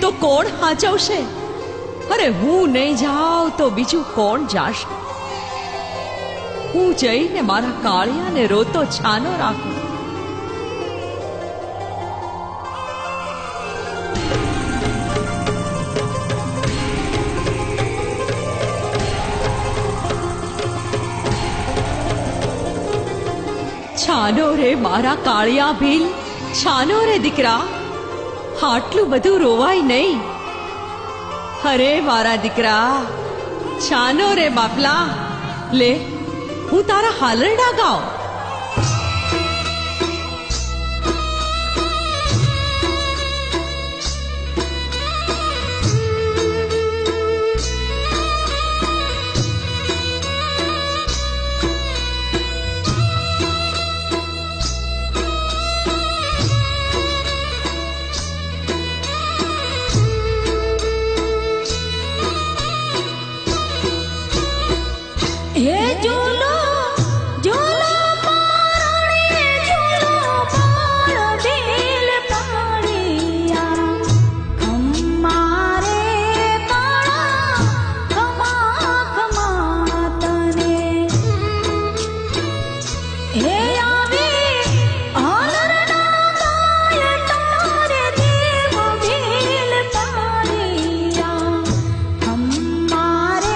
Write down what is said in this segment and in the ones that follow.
तो कोण हाचवशे? अरे हूँ नहीं जाऊं तो बीजू कोण जाशे? हूँ जईने मारा काळिया ने रोतो छानो राखो। छानो रे मारा काळिया भील, छानो रे दीकरा, हाटलू बधु रोवाय नहीं। अरे मारा दीकरा, छानो रे बापला, ले हूँ तारा हालरडा गाओ। हे झूलो झूलो पारणी झूलो पार दिल पाड़िया हमारे काला खमा खमा तने हे आवे आलरना गाय तारे देव भील पाड़िया हमारे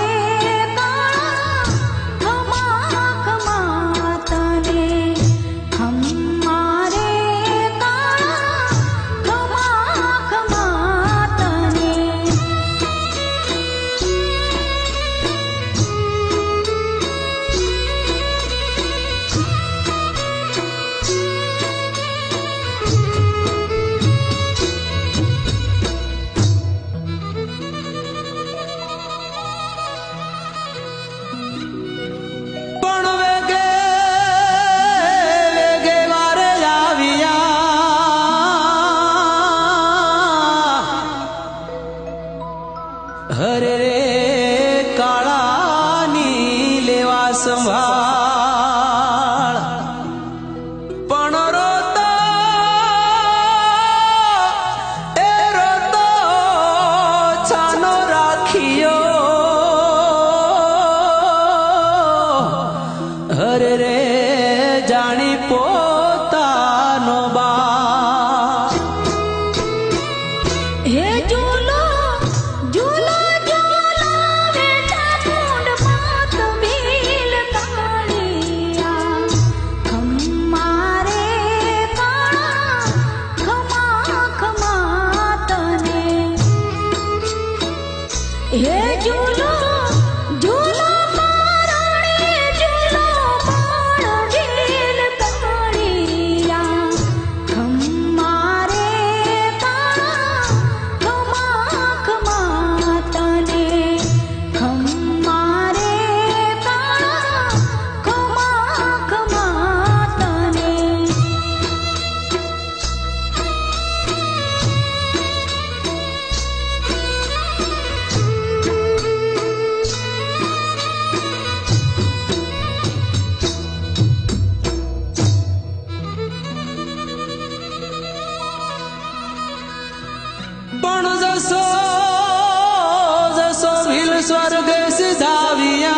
हरे रे काळा नी लेवा संभाळ पण रोतो ए रोतो छानो राखियो हरे रे जानी पोतानो बा हे झूलो झूलो झूलो बेटा मुंड मात भील कालिया हमारे काला खमा खमा तने हे झूलो झूलो पारणी झूलो पार दिल कालिया हमारे काला खमा खमा तने हमारे काला खमा खमा तने पण जसो जसो भील स्वर्ग सिधाविया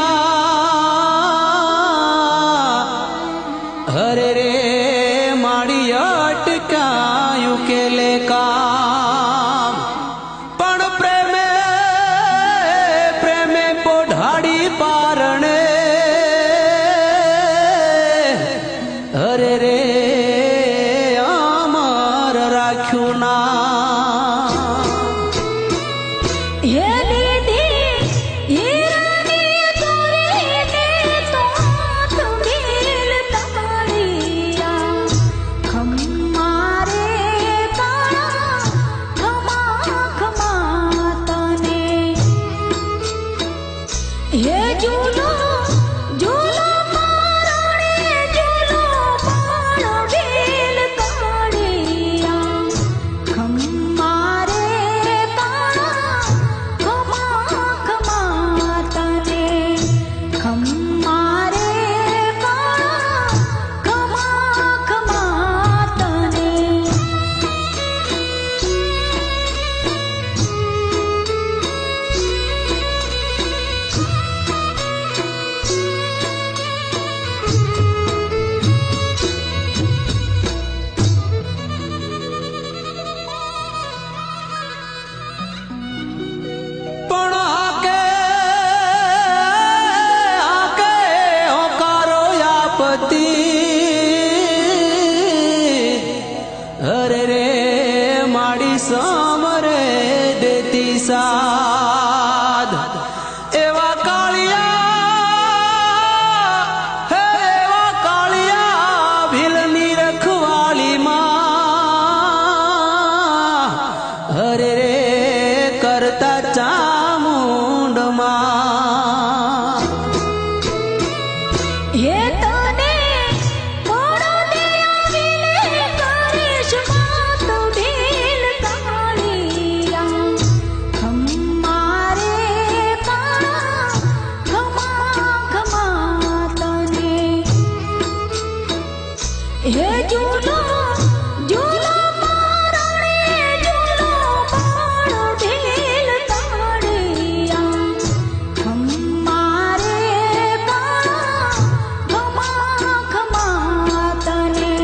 हरे रे माड़ी अटकायु केले काम पण प्रेमे प्रेमे पोढाड़ी पारणे हरे रे अमर राख्यु ना રે દેતી સાદ એવા કાળિયા હે એવા કાળિયા ભીલની રખવાળીમાં હરે રે કરતા ચામુંડમાં હે તને કોણો દેવી કરીશ માત ભીલ કાળિયા ખમ્મારે કાળા ખમા તને હે ઝૂલો ઝૂલો મારણે ઝૂલો બાળ ભીલ કાળિયા ખમ્મારે કાળા ખમા તને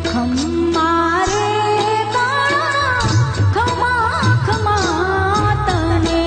ખમ્મારે કાળા ખમા તને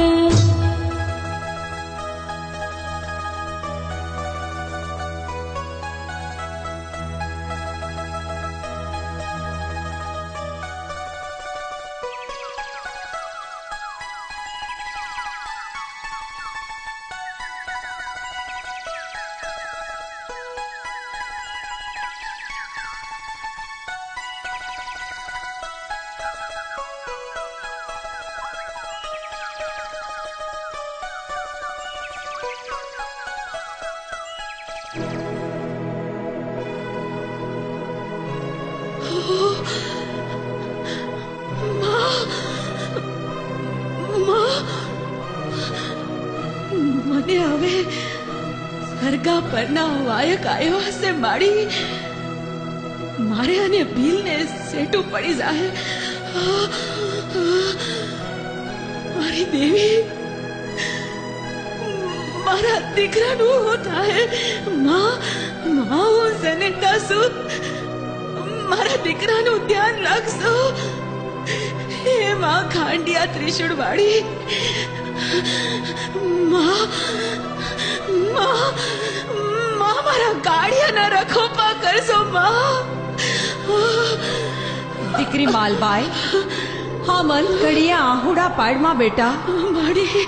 મને હવે સરગા પરના વાયક આવ્યો હશે માડી મારે અને ભીલને સેટું પડી જાય મારી દેવી મારા દીકરાનું શું થાય માં હું સનેટા છું મારા દીકરાનું ધ્યાન રાખશો હે માં ખાંડિયા ત્રિશુળ વાળી મારા ગાડિયાના રખોપા કરશો માં દીકરી માલબાઈ હા મન ઘડીએ આહુડા પાડમાં બેટા માડી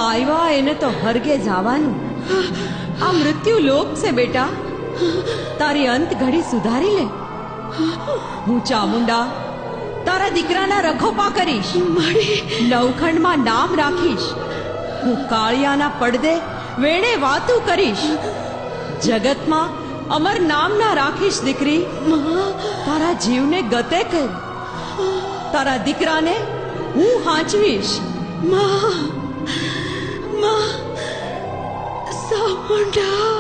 આવ્યા એને તો હરગે જવાનું આ મૃત્યુ લોક છે બેટા તારી અંત ઘડી સુધારી લે હું ચામુંડા તારા દીકરાના રખોપા કરીશ માડી નવખંડમાં નામ રાખીશ હું કાળિયાના પડદે વેણે વાતું કરીશ જગતમાં અમર નામ ના રાખીશ દીકરી તારા જીવને ગતે કર તારા દીકરાને હું હાંચવીશ સામુંડા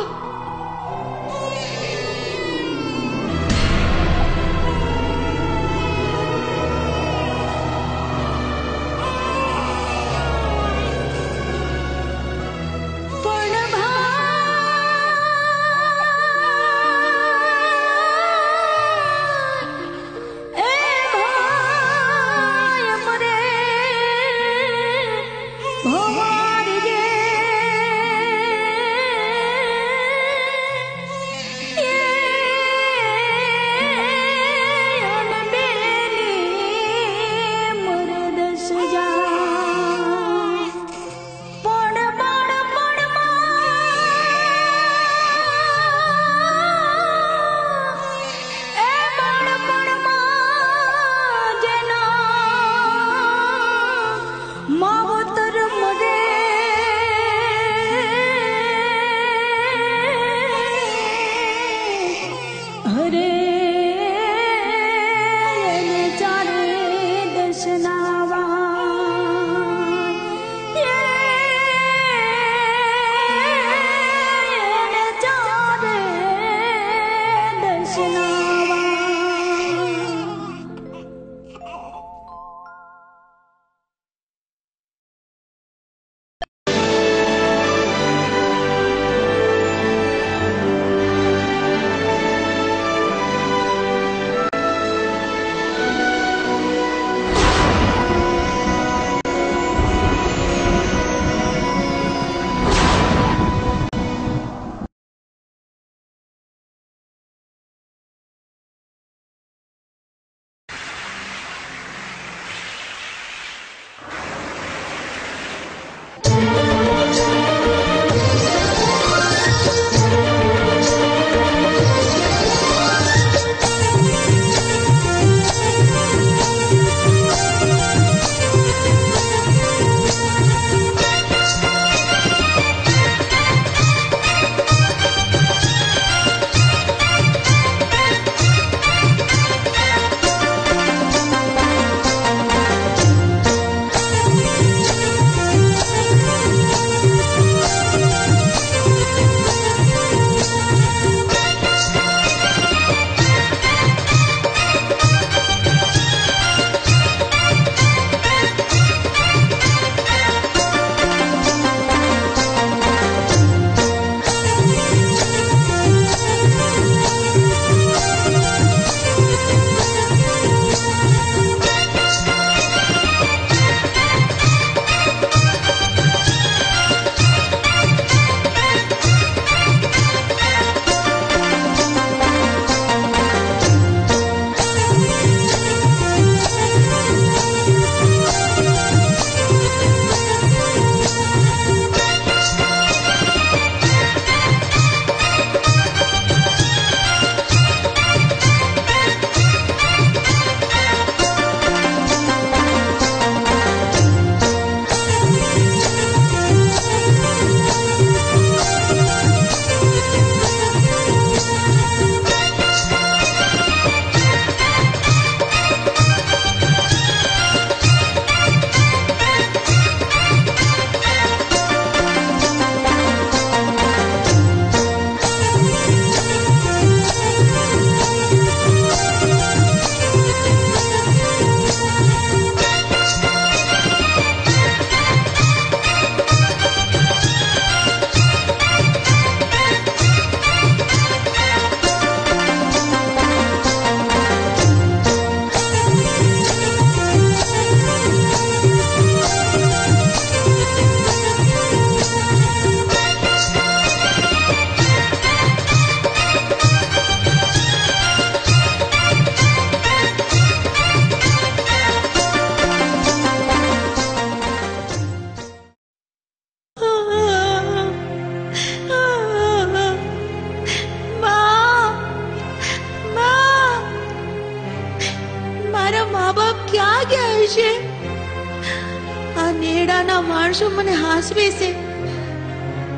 આ નેડાના માણસો મને હાસવે છે.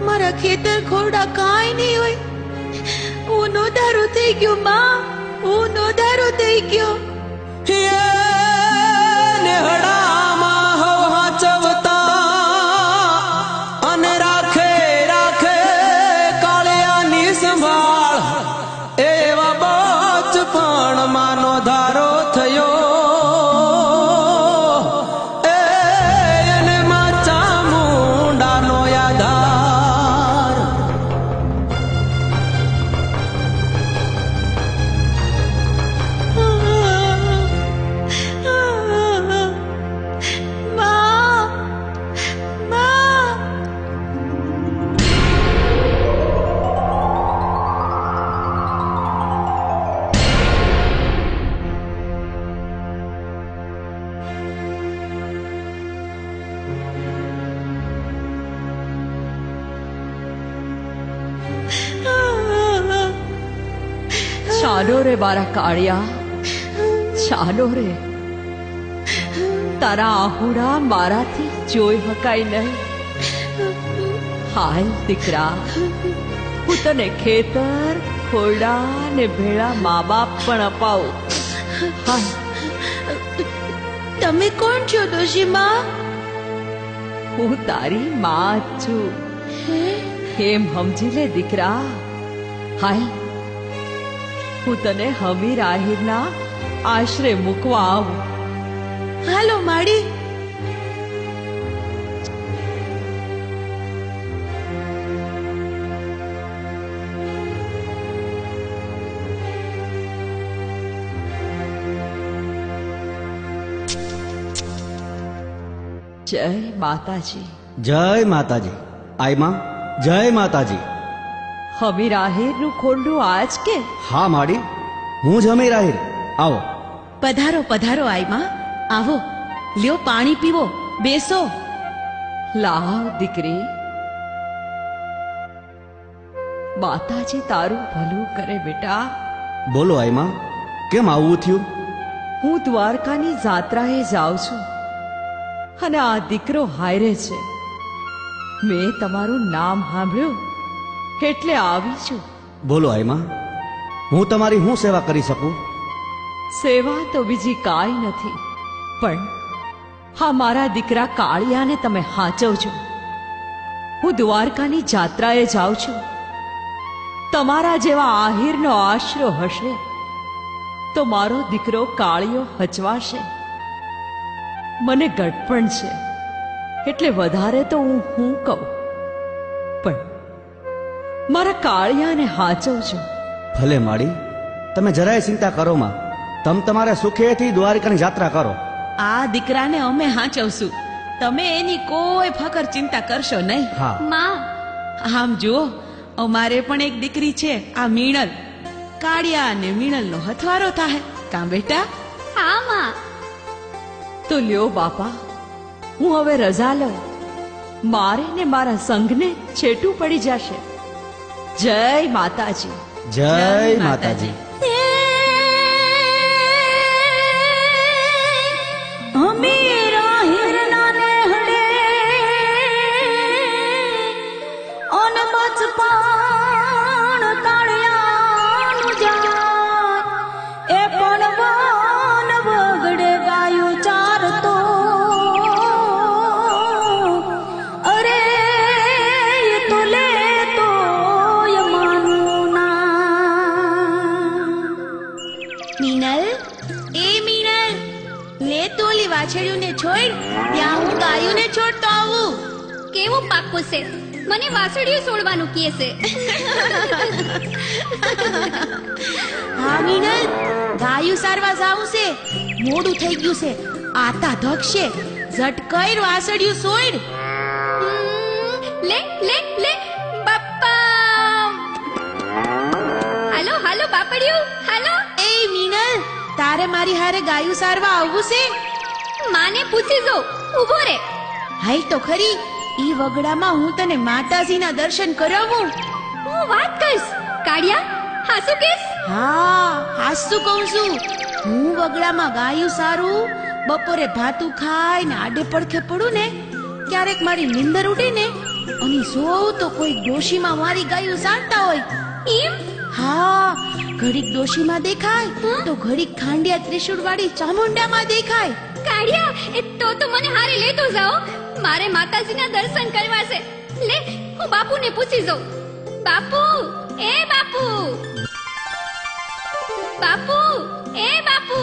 મારા ખેતર ખોરડા કાંઈ નહીં હોય. હું નોધારો થઈ ગયો માં, હું નોધારો થઈ ગયો. નેહડામાં હવ હાચવતા અને રાખે રાખે કાળિયાની સંભાળ. એવા બચપણ માનો ધારો થયો. એને માં ચામુંડાનો આધાર. ચાલો રે મારા કાળિયા, ચાલો રે. તારા આહુડા મારાથી જોઈ હકાય નહીં. હાલ દીકરા, હું તને ખેતર ખોરડા ને ભેળા મા બાપ પણ અપાવું. હાલ. તમે કોણ છો ડોશીમાં? હું તારી માં જ છું. એમ સમજી લે દીકરા. હાલ, હું તને હમીર આહિરના આશરે મૂકવા આવું. હાલો માડી. જય માતાજી. જય માતાજી. આઈ માં, જય માતાજી. હમીર આહિરનું ખોરડું આજ કે? હા માડી, હું જ હમીર આહિર. આવો. પધારો પધારો આઈમાં. આવો, લ્યો પાણી પીવો, બેસો. લાવ દીકરી. માતાજી તારું ભલું કરે બેટા. બોલો આઈ માં, કેમ આવું થયું? હું દ્વારકાની જાત્રાએ જાઉં છું અને આ દીકરો હાયરે છે. મેં તમારું નામ સાંભળ્યું એટલે આવી છું. બોલો આઈ માં, હું તમારી શું સેવા કરી શકું? સેવા તો બીજી કાંઈ નથી, પણ હા મારા દીકરા કાળિયાને તમે હાચવજો. હું દ્વારકાની જાત્રાએ જાઉં છું. તમારા જેવા આહિરનો આશરો હશે તો મારો દીકરો કાળિયો હચવાશે. મને ગટપણ છે એટલે વધારે તો હું કહું, પણ મારા કાળિયાને હાચવજો. ભલે માડી, તમે જરાય ચિંતા કરો માં. તમ તમારે સુખેથી દ્વારકાની યાત્રા કરો. આ દીકરાને અમે હાચવશું. તમે એની કોઈ ફકર ચિંતા કરશો નહીં. હા માં, આમ જુઓ, અમારે પણ એક દીકરી છે, આ મીણલ. કાળિયા અને મીણલનો હથવારો થાય. કાં બેટા? હા માં. તો લ્યો બાપા, હું હવે રજા લઉં. મારે ને મારા સંઘને છેટું પડી જશે. જય માતાજી. જય માતાજી. હમીર આહિરના નેહડે અન બચપણ કાળિયાનું જાય. એ પણ વન વગડે ગાયું ચારતો. અરે એ તો લેતો યમાનું નામ. મીનલ, એ મીનલ, લે તો ઓલી વાછડીઓને છોડ. ત્યાં હું ગાયોને છોડતો આવું. કેવું પાક્કું છે? મને વાસળીઓ છોડવાનું કહે છે. હા મીનલ, ગાયું સારવા જાવું છે. મોડું થઈ ગયું છે. આતા ધકશે. ઝટ કર વાસળિયું છોડ. લે લે લે બાપા. હાલો હાલો બાપડિયું, હાલો. એ મીનલ, તારે મારી હારે ગાયું સારવા આવવું છે? માને પૂછી જો, ઊભો રે. હાલ તો ખરી. ઈ વગડામાં હું તને માતાજીના દર્શન કરાવું. હું વાત કરીશ. કાળિયા, હાસુ કેસ? હા, હાસુ કહું છું. હું વગડામાં ગાયું સારું બપોરે ભાતું ખાઈ ને આડે પડખે પડું ને ક્યારેક મારી નીંદર ઉડે ને અને જોઉં તો કોઈ ડોશીમાં મારી ગાયું સાંટતા હોય. એમ? હા, ઘડીક ડોશીમાં દેખાય તો ઘડીક ખાંડિયા ત્રિશુળ વાળી ચામુંડામાં દેખાય. કાળિયા, એ તો મને હારે લેતો જાઓ. મારે માતાજીના દર્શન કરવા છે. લે, હું બાપુને પૂછી જાઉં. બાપુ, એ બાપુ, બાપુ, એ બાપુ.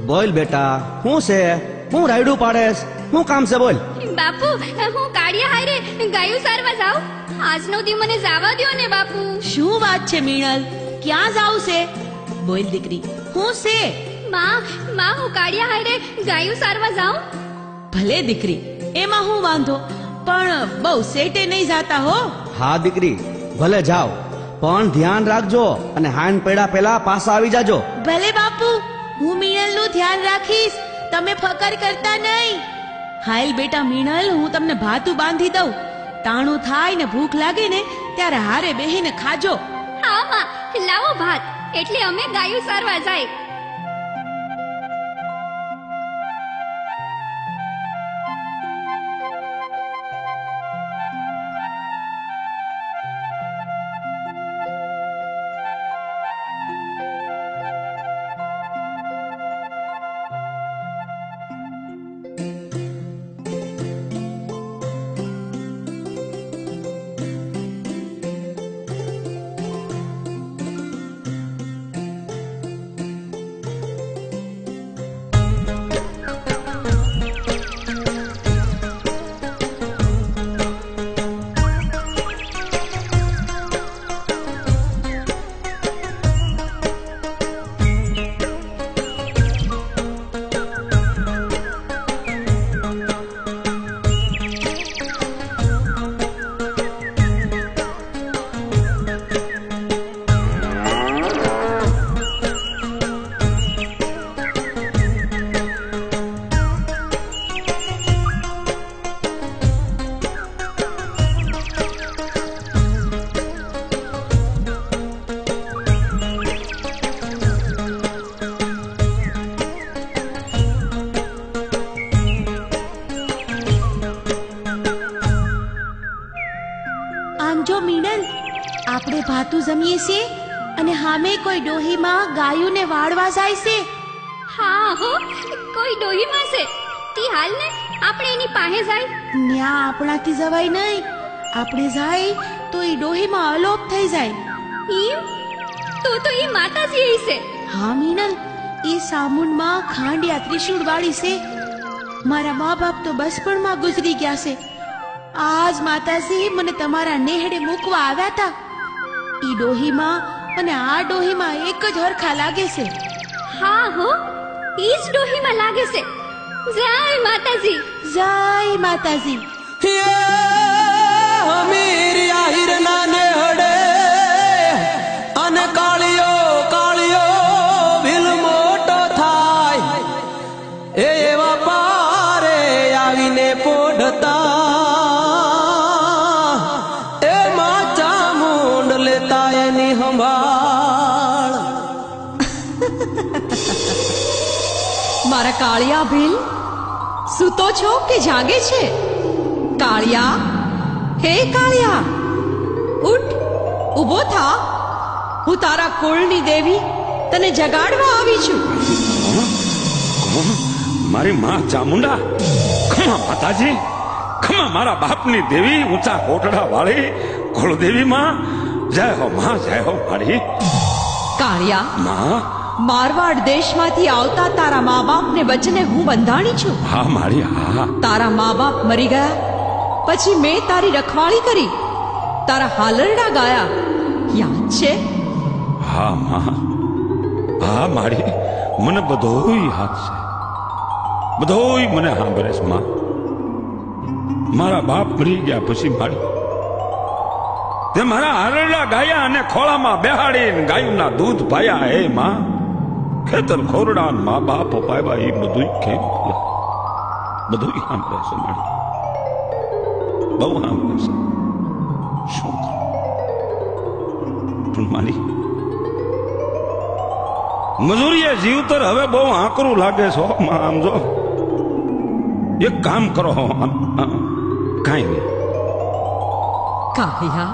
બોલ બેટા, શું છે? હું રાયડું પાડેસ? શું કામ છે? બોલ. બાપુ, હું કાળિયા હારે ગાયું સારવા જાઉં. આજનો દી મને જાવા દ્યો ને બાપુ. શું વાત છે મીણલ? ક્યાં જાવ છે? બોલ દીકરી, હું છે? માં હું કાળિયા હારે ગાયું સારવા જાઉં. ભલે દીકરી, એમાં હું વાંધો, પણ બહુ સેટે નહીં જાતા હો. હા દીકરી, ભલે જાઓ, પણ ધ્યાન રાખજો અને હાન પેડા પેલા પાછા આવી જાજો. ભલે બાપુ, હું મીણલ નું ધ્યાન રાખીશ. તમે ફકર કરતા નહીં. હાલ બેટા મીણલ, હું તમને ભાતું બાંધી દઉં. ટાણું થાય ને ભૂખ લાગે ને ત્યારે હારે બેહીને ખાજો. હા માં, લાવો ભાત, એટલે અમે ગાયું સારવા જાય. આપણે ભાતું જમીએ છીએ અને હામે કોઈ ડોહીમાં ગાયુંને વાળવા જાય છે. હા હો, કોઈ ડોહીમાં છે. તી હાલ ને આપણે એની પાસે જાય. ન્યા આપણાથી જવાય નહીં. આપણે જાય તો એ ડોહીમાં અલોપ થઈ જાય. એમ? તો એ માતાજી છે. હા મીનલ, એ સામુંડમાં ખાંડિયા ત્રિશુળ વાળી છે. મારા મા બાપ તો બચપણમાં ગુજરી ગયા છે. આજ માતાજી મને તમારા નેહડે મૂકવા આવ્યા હતા. ઈ ડોહીમાં અને આ ડોહીમાં એક જ હરખા લાગે છે. હા હો, ઈ જ ડોહીમાં લાગે છે. જય માતાજી, જય માતાજી. હમીરિયા હિરના નેહડે અને કાળિયો કાળિયો ભીલ મોટો થાય એવા પારે આવીને પોઢતા એ માચા મુંડ લેતા એની સંભાળ. મારા કાળિયા ભીલ, સૂતો છો કે જાગે છે? કાળિયા, હે કાળિયા, ઉઠ, ઊભો થા. હું તારા કુળની દેવી તને જગાડવા આવી છું. મારી માં ચામુંડા, ખમા માતાજી, ખમા મારા બાપની દેવી, ઊંચા કોટડા વાળી કુળદેવી માં, જય હો માં, જય હો મારી કાળિયા, માં. મારવાડ દેશમાંથી આવતા તારા મા બાપને વચને હું બંધાણી છું. હા મારી, હા. તારા મા બાપ મરી ગયા પછી મેં તારી રખવાળી કરી, તારા હાલરડા ગાયા, યાદ છે? હા માં, હા મારી, મને બધોય યાદ છે. બધોય મને સાંભળે છે માં. મારા બાપ મરી ગયા પછી મારી તે મારા હાલરડા ગાયા અને ખોળામાં બેહાડીને ગાયુંના દૂધ પાયા. હે માં, ખેતર ખોરડા મા બાપ પાયા, એ બધું કેમ બધું સાંભળે છે મારી, બહુ સાંભળે છે. શું પણ મારી મજૂરીએ જીવતર હવે બહુ આકરું લાગે છે. આમ જો એક કામ કરો, કાંઈ નહીં. કાળિયા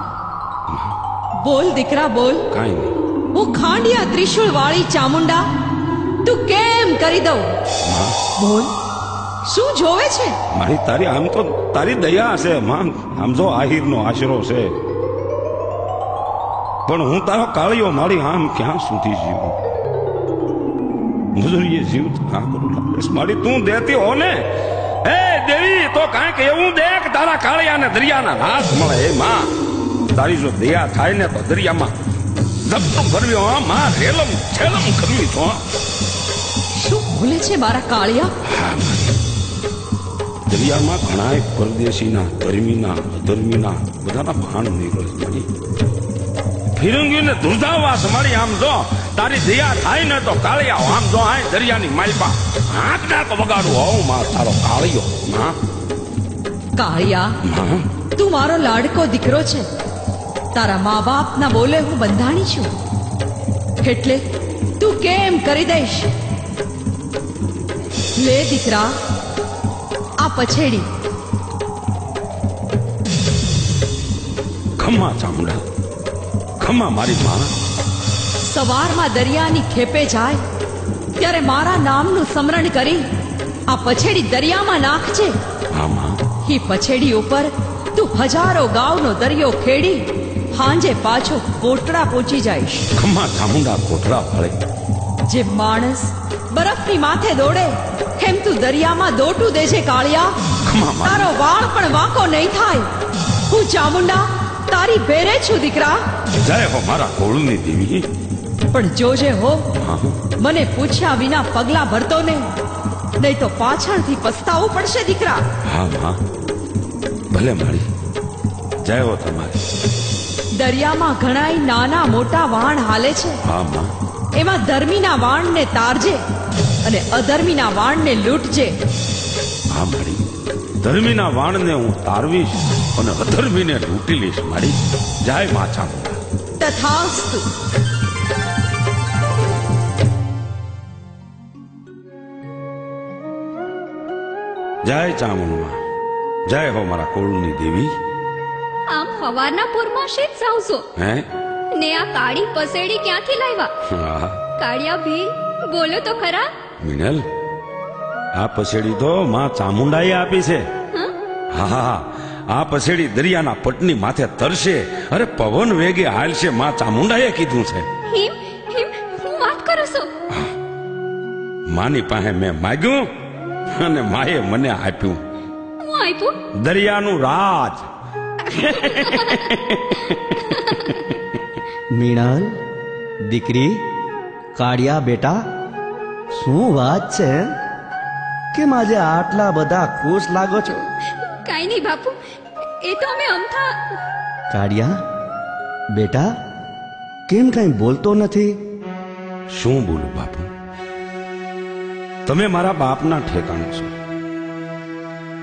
બોલ દીકરા બોલ. કાંઈ નહીં. હું ખાંડિયા ત્રિશુળ વાળી ચામુંડા તું કેમ કરી દઉં? બોલ, શું જોવે છે? મારી તારી આમ તો તારી દયા છે માં. આમ જો આહિરનો આશરો છે, પણ હું તારો કાળિયો મારી આમ ક્યાં સુધી જીવું? મજૂરીએ જીવ ના કરું લાગે મારી. તું દેતી હો ને એ દેવી તો કાંઈક એવું દે કે તારા કાળિયાને દરિયાના નાશ મળે. એ માં તારી જો દયા થાય ને તો દરિયામાં ધબધબ ભરવી હો માં, રેલમ છેલમ કરવી તો. શું બોલે છે મારા કાળિયા? હા, દરિયામાં ઘણા પરદેશીના, ધર્મીના, અધર્મીના બધાના ભાણ નીકળે મારી. ફિરંગીને ધુરધાવાસ મારી. આમ જો તારી દયા થાય ને તો કાળિયા આમ જો આ દરિયાની માલપા આંખ નાક વગાડું હોઉં માં તારો કાળિયો. માં કાળિયા તું મારો લાડકો દીકરો છે. તારા મા બાપના બોલે હું બંધાણી છું, એટલે તું કેમ કરી દઈશ? લે દીકરા આ પછેડી. ખમ્મા ચામુંડા, ખમ્મા મારી માં. સવારમાં દરિયાની ખેપે જાય ત્યારે મારા નામનું સ્મરણ કરી આ પછેડી દરિયામાં નાખજે. હા માં. ही પછેડી ઉપર તું હજારો ગાવનો દરિયો ખેડી હાંજે પાછો કોટડા પહોંચી જાઈશ. ખમ્મા ચામુંડા કોટડા ફળે. જે માણસ બરફની માથે દોડે એમ તું દરિયામાં દોટું દેજે કાળિયા. ખમ્મા માં. તારો વાળ પણ વાંકો નહીં થાય. હું ચામુંડા તારી ભેરે છું દીકરા. જય હો મારા કોળની દેવી. પણ જોજે હો, હા મને પૂછ્યા વિના પગલા ભરતો ને, નહીં તો પાછળથી પસ્તાવું પડશે દીકરા. હા માં, ભલે મારી. જય હો તમારી. દરિયામાં ઘણાય નાના મોટા વાણ હાલે છે. હા માં. એમાં ધર્મીના વાણને તારજે અને અધર્મીના વાણને લૂંટજે. હા મારી. ધર્મીના વાણને હું તારવીશ અને અધર્મીને લૂંટી લઈશ મારી. જય માં ચામુંડા. તથાસ્તુ. જય ચામુંડા. જય હો મારા કોળની દેવી. આમ હવારના પૂરમાં શેત જાવ છો હે ને આ કાળી પસેડી ક્યાંથી લાવ્યા? હા કાળિયા ભીલ બોલો તો ખરા. મિનલ, આ પસેડી તો માં ચામુંડાએ આપી છે. હા હા, આ પસેડી દરિયાના પટની માથે તરશે. અરે પવન વેગે હાલશે, માં ચામુંડાએ કીધું છે. હિમ હિમ હું વાત કરો છો? માની પાસે મેં માગ્યું અને માએ મને આપ્યું. હું આપ્યું? દરિયાનું રાજ. મીણલ દીકરી, કાળિયા બેટા, શું વાત છે કેમ આજે આટલા બધા ખુશ લાગો છો? કાઈ નહીં બાપુ, એ તો અમે અમથા. કાળિયા બેટા, કેમ કઈ બોલતો નથી? શું બોલું બાપુ? તમે મારા બાપના ઠેકાણે છો.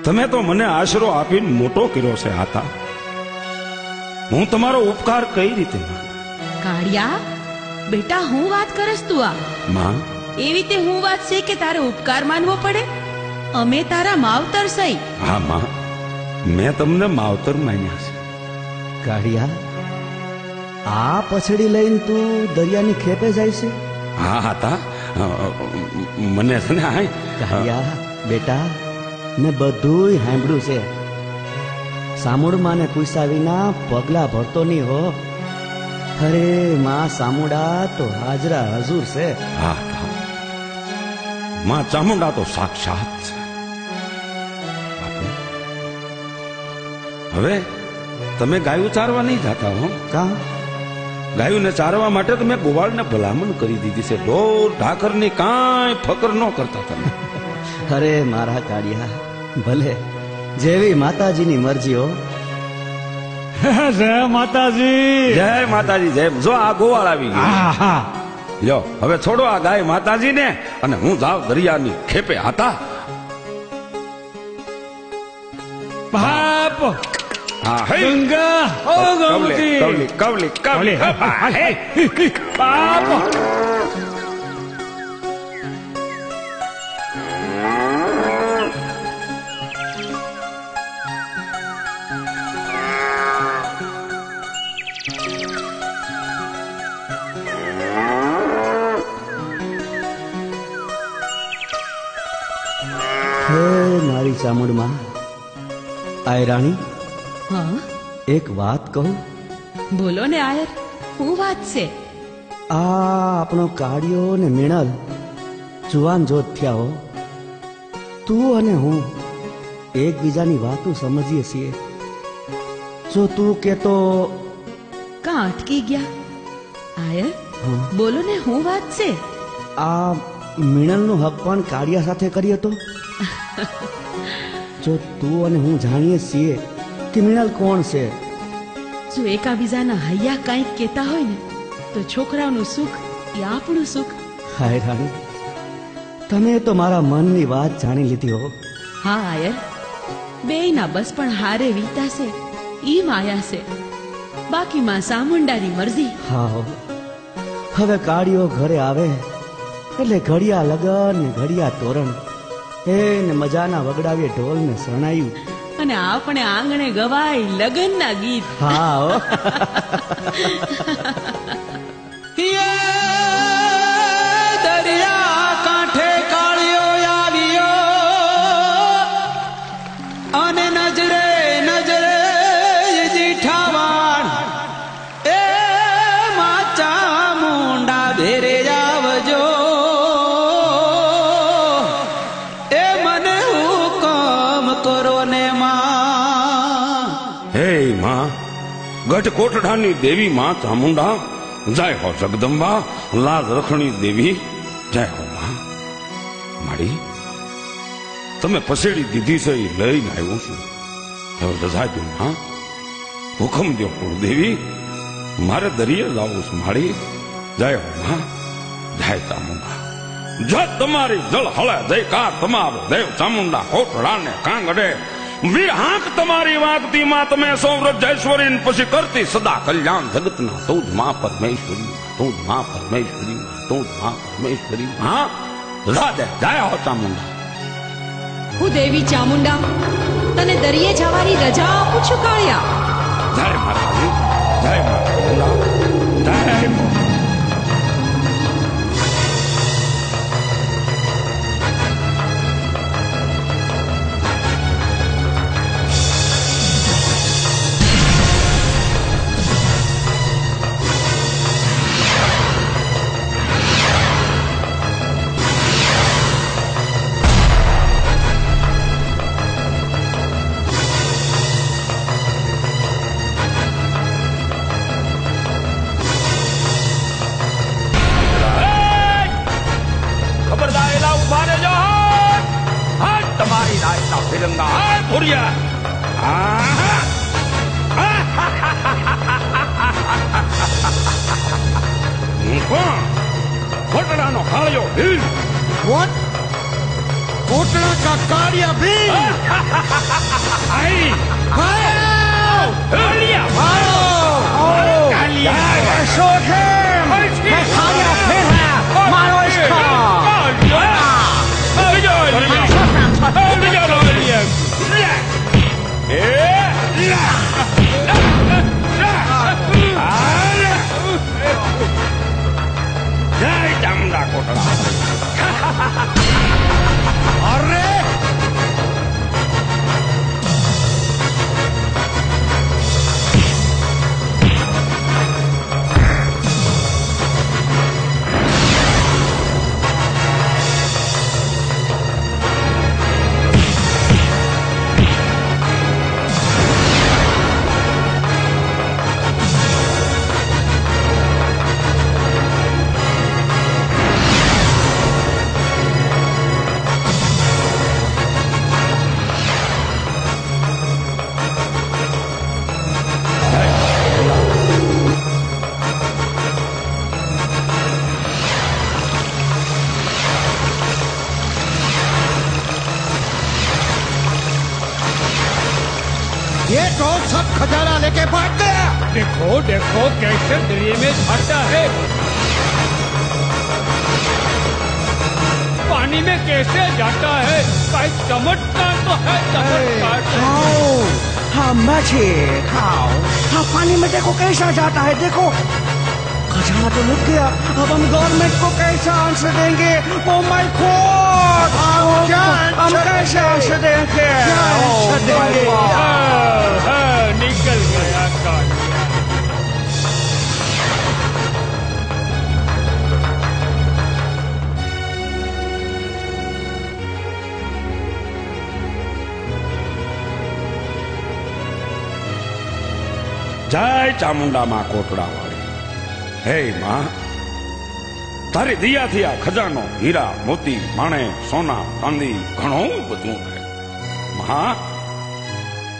તમે તો મને આશરો આપીને મોટો કર્યો છે. આતા હું તમારો ઉપકાર કઈ રીતે માનું? કાળિયા બેટા, હું વાત કરસ તું આ? માં, એવી રીતે હું વાત છે કે તારે ઉપકાર માનવો પડે? અમે તારા માવતર સઈ. હા માં, મેં તમને માવતર માન્યા છે. કાળિયા, આ પછડી લઈને તું દરિયાની ખેપે જાય છે? હા હતા, મને છે ને કાળિયા બેટા, મેં બધું સાંભળ્યું છે. સામુડમાને પૂછ્યા વિના પગલા ભરતો નહીં હો. અરે માં સામુડા તો હાજરા હજુર છે. હા હા, માં ચામુંડા તો સાક્ષાત છે. બાપુ, હવે તમે ગાયું ચારવા નહીં જાતા હો? કા? ગાયુંને ચારવા માટે તમે ગોવાળને ભલામણ કરી દીધી છે. ઢોર ઢાકરની કાંઈ ફકર ન કરતા તમે. અરે મારા કાળિયા, ભલે જેવી માતાજીની મરજી હો. જય માતાજી. જય માતાજી. જય. જો આ ગોવાળ આવી ગયો. લ્યો હવે છોડો આ ગાય માતાજી ને અને હું જાવ દરિયાની ખેપે. હતા બાપ. હા હે ગંગા. ઓ ગોમતી. કવલી કવલી કવલી કવલી. બાપ. ચામુંડમાં આય રાણી, હા એક વાત કહું? બોલો ને આયર, શું વાત છે? આ આપણો કાળિયો ને મીણલ જુવાન જોત થયા હો. તું અને હું એકબીજાની વાતો સમજીએ છીએ. જો તું કેતો કાં અટકી ગયા? આયર બોલો ને, શું વાત છે? આ મીણલનો હક પણ કાળિયા સાથે કર્યો હતો. જો તું અને હું જાણીએ છીએ કે મીણલ કોણ છે. જો એકાબીજાના હૈયા કંઈક કહેતા હોય ને તો છોકરાઓનું સુખ એ આપણું સુખ. હાય રાણી, તમે તો મારા મનની વાત જાણી લીધી હો. હા આયર, બેયના બસ પણ હારે વીતા છે ઈ માયા છે, બાકી માં સામુંડાની મરજી. હા હો. હવે કાળિયો ઘરે આવે એટલે ઘડિયા લગન ને ઘડિયા તોરણ, એને મજાના વગડાવીએ ઢોલ ને શરણાયું, અને આપણે આંગણે ગવાય લગનના ગીત. હા હો. દરિયા કાંઠે કાળિયો આવ્યો અને નજરે નજરે જીઠાવાણ, એ માં ચામુંડા ભેરે આવજો, એ મને હુકમ કરો ને માં. હે માં, ગઢ કોટડાની દેવી માં ચામુંડા, જય હો જગદંબા, લાજ રખણી દેવી, જય હો માં. મારી તમે પસેડી દીધી છે એ લઈને આવ્યો છું. હવે રજા દો માં, હુકમ દો કુળદેવી, મારે દરિયે જવું છે. મારી જય હો માં, જય ચામુંડા. જય તમારી જળ હળે જયકાર તમારો દેવ ચામુંડા કોટડા ને કાંગડે, વીર હાંક તમારી વાગતી માં, તમે સૌ વ્રજેશ્વરી પછી કરતી સદા કલ્યાણ જગતના. તું જ માં પરમેશ્વરી, તું જ માં પરમેશ્વરી, તું જ માં પરમેશ્વરી. હા રાધે જય હો ચામુંડા. હું દેવી ચામુંડા તને દરિયે જવાની રજા આપું છું કાળિયા. જય માતાજી, જય માતા, જય હો. કોટડાનો કાળિયો ભીલ. What? कोटड़ा का कालिया भी? आई कालिया मारो कालिया अशोक है मैं कालिया फिर है मारो इसको जय चामुंडा कोटड़ा. अरे ये तो सब खजाना लेके भाग गया। देखो देखो कैसे दरिये में भागता है, पानी में कैसे जाता है। भाई चमत्कार तो है, चमत्कार तो है। हाँ मछली खाओ, हाँ पानी में देखो कैसा जाता है, देखो खजाना तो लुट गया, अब हम गवर्नमेंट को कैसा अंश देंगे? ओ माय गॉड, हम कैसे अंश देंगे? निकल गया कालिया। जय चामुंडा मां कोटड़ा वाली। हे मां, तारी दिया थी आ खजानो हीरा मोती माणे सोना चांदी घणो बधु है। मां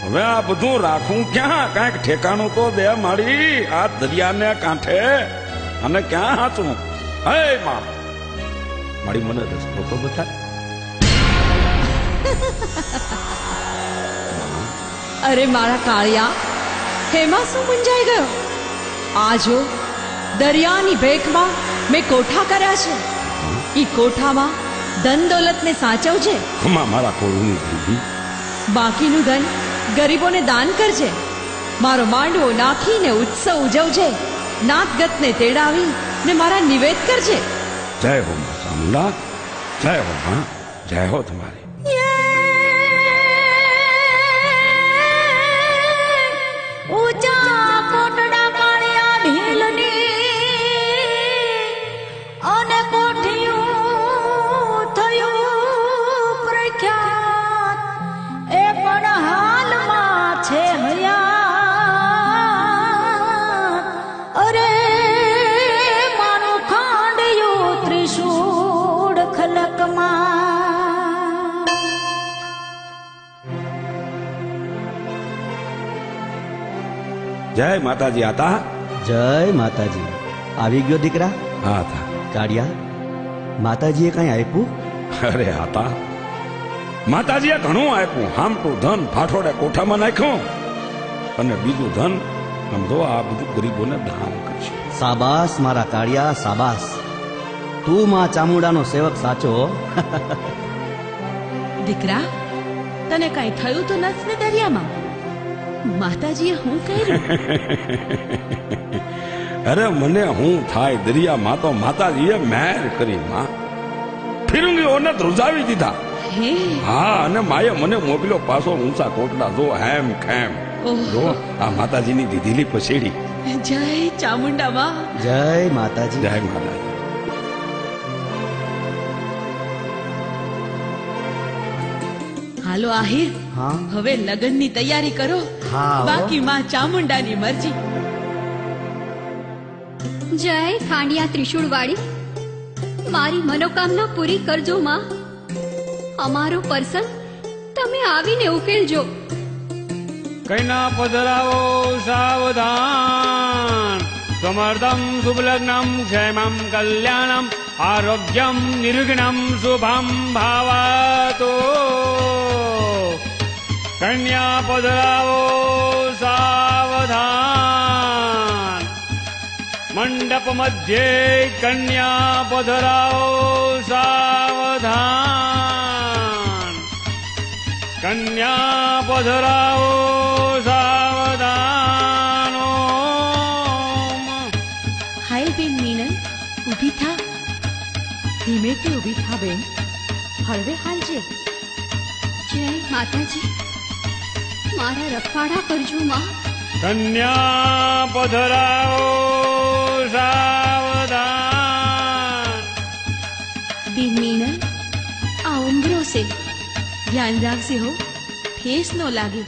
હવે આ બધું રાખું ક્યાં? કાંઈક ઠેકાણું તો દે મારી આ દરિયાને કાંઠે, અને ક્યાં હાચું? હે માં, મારી મને રસ્તો તો બતાય. અરે મારા કાળિયા, હેમાં શું મૂંઝાઈ ગયો? આ જો દરિયાની ભેખમાં મેં કોઠા કર્યા છે. ઈ કોઠામાં ધન દોલતને સાચવજે. હમા મારા કોળની દીદી, બાકીનું ધન ગરીબોને દાન કરજે. મારો માંડવો નાખીને ઉત્સવ ઉજવજે. નાતગતને તેડાવી ને મારા નિવેદ કરજે. જય હો માં ચામુંડા, જય હો માં, જય હો તમારી. ઊંચા કોટડા કાળિયા ભીલની અને કોઠિયું થયું પ્રખ્યાત. એ પણ હાલમાં છે હયાત. અરે મારું ખાંડિયું ત્રિશૂળ ખલકમાં. જય માતાજી. આતા જય માતાજી. આવી ગયો દીકરા? હા આતા. કાળિયા, માતાજીએ કઈ આપ્યું? અરે આતા, માતાજીએ ઘણું આપ્યું. હામટું ધન ફાટોડે કોઠામાં નાખ્યું, અને બીજું ધન સમજો આ બધું ગરીબોને દાન કરશે. સાબાસ મારા કાળિયા, સાબાસ. તું માં ચામુંડાનો સેવક સાચો. દીકરા, તને કઈ થયું તો નથી ને દરિયામાં? માતાજીએ હું કર્યું? અરે મને હું થાય દરિયામાં તો માતાજીએ મહેર કરી. માં ફિરંગીઓને ધ્રુજાવી દીધા. હે હા, અને માએ મને મોકલ્યો પાછો ઊંચા કોટડા. જો હેમ ખેમ, જો આ માતાજીની દીધેલી પછેડી. જય ચામુંડામાં. જય માતાજી. જય માતાજી. હાલો આહિર, હા હવે લગ્નની તૈયારી કરો. હા હો. બાકી માં ચામુંડાની મરજી. જય ખાંડિયા ત્રિશૂળવાળી, મારી મનોકામના પૂરી કરજો માં. અમારો પ્રસંગ તમે આવીને ઉકેલજો. કૈના પધરાવો સાવધાન. સમર્થમ શુભલગ્નમ ક્ષેમમ કલ્યાણમ આરોગ્યમ નિર્વિઘ્નમ શુભમ ભાવાતો. કન્યા પધરાવો સાવધાન. મંડપ મધ્યે કન્યા પધરાવો સાવધાન. કન્યા પધરાવો સાવધાન. હાય બેન મીનલ, ઊભી થા. ધીમેથી ઊભી થા બેન, હળવે હાલજે. જય માતાજી, મારા રખવાડા કરજો માં. કન્યા પધરાવો સાવધાન. બેન મીનલ, આ ઉંબરો છે, ધ્યાન રાખજે હો, ઠેસ ન લાગે.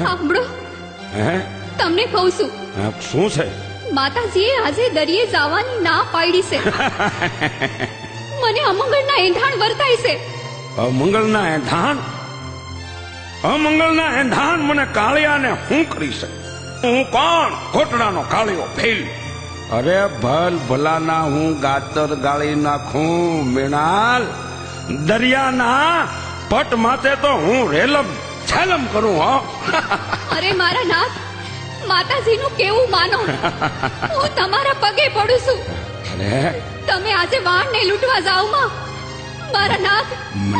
સાંભળો, તમને કહું છું. શું છે? માતાજીએ આજે દરિયે જવાની ના પાડી છે. મને અમંગળના એંધાણ વર્તાય છે. અમંગળના એંધાણ? અમંગળના એંધાણ મને કાળિયાને હું કરી શકે? હું કોણ? કોટડાનો કાળિયો ફેલ. અરે ભલ ભલાના હું ગાતર ગાળી નાખું મીણાલ. દરિયાના પટ માથે તો હું રેલમ છેલમ કરું. હો અરે મારા નાથ, માતાજીનું કેવું માનો. હું તમારા પગે પડું છું. અરે તમે આજે વાણને લૂંટવા જાવ માં. મારા નાથ,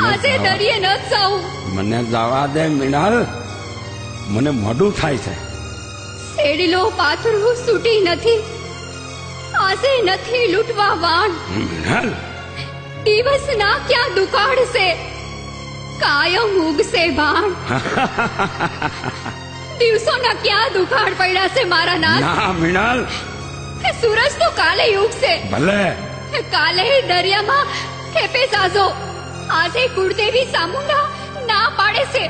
આજે દરિયે ન જાવ. મને જવા દે મીણાલ, મને મોડું થાય છે. શેડીલો પાથરું છૂટી નથી. આજે નથી લૂંટવા વાણ. મીણાલ, દિવસ ના ક્યાં દુકાળશે, કાયમ ઉગશે બાણ. દિવસોના ક્યાં દુકાળ પડ્યા છે મારા નાથ. ના મીણાલ, સૂરજ તો કાલે ઉગશે. ભલે કાલે દરિયામાં ખેપે જાજો. આજે કુળદેવી સામુંડા ના પાડે છે.